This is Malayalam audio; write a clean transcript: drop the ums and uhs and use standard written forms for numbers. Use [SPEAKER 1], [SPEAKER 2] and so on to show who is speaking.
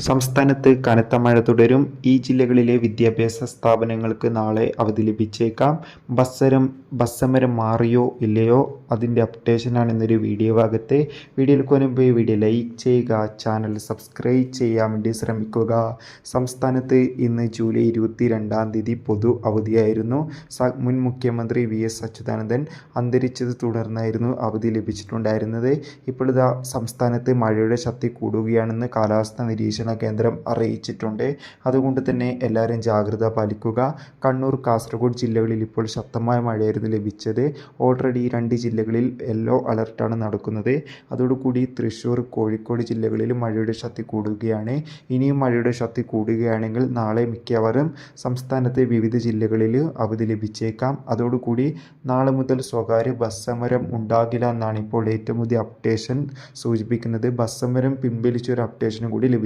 [SPEAKER 1] സംസ്ഥാനത്ത് കനത്ത മഴ തുടരും. ഈ ജില്ലകളിലെ വിദ്യാഭ്യാസ സ്ഥാപനങ്ങൾക്ക് നാളെ അവധി ലഭിച്ചേക്കാം. ബസ് സമരം മാറിയോ ഇല്ലയോ, അതിൻ്റെ അപ്ഡേഷനാണ് ഇന്നൊരു വീഡിയോ ഭാഗത്ത്. വീഡിയോയിൽ മുൻപ് വീഡിയോ ലൈക്ക് ചെയ്യുക, ചാനൽ സബ്സ്ക്രൈബ് ചെയ്യാൻ വേണ്ടി ശ്രമിക്കുക. സംസ്ഥാനത്ത് ഇന്ന് ജൂലൈ 22 പൊതു അവധിയായിരുന്നു. മുൻ മുഖ്യമന്ത്രി VS അച്യുതാനന്ദൻ അന്തരിച്ചത് തുടർന്നായിരുന്നു അവധി ലഭിച്ചിട്ടുണ്ടായിരുന്നത്. ഇപ്പോൾ ഇതാ സംസ്ഥാനത്ത് മഴയുടെ ശക്തി കൂടുകയാണെന്ന് കാലാവസ്ഥാ നിരീക്ഷണ കേന്ദ്രം അറിയിച്ചിട്ടുണ്ട്. അതുകൊണ്ട് തന്നെ എല്ലാവരും ജാഗ്രത പാലിക്കുക. കണ്ണൂർ, കാസർഗോഡ് ജില്ലകളിൽ ഇപ്പോൾ ശക്തമായ മഴയായിരുന്നു ലഭിച്ചത്. ഓൾറെഡി 2 ജില്ലകളിൽ യെല്ലോ അലർട്ടാണ് നടക്കുന്നത്. അതോടുകൂടി തൃശ്ശൂർ, കോഴിക്കോട് ജില്ലകളിൽ മഴയുടെ ശക്തി കൂടുകയാണ്. ഇനിയും മഴയുടെ ശക്തി കൂടുകയാണെങ്കിൽ നാളെ മിക്കവാറും സംസ്ഥാനത്തെ വിവിധ ജില്ലകളിൽ അവധി ലഭിച്ചേക്കാം. അതോടുകൂടി നാളെ മുതൽ സ്വകാര്യ ബസ് സമരം ഉണ്ടാകില്ല എന്നാണ് ഇപ്പോൾ ഏറ്റവും പുതിയ അപ്ഡേഷൻ സൂചിപ്പിക്കുന്നത്. ബസ് സമരം പിൻവലിച്ചൊരു അപ്ഡേഷനും കൂടി ലഭിച്ചു.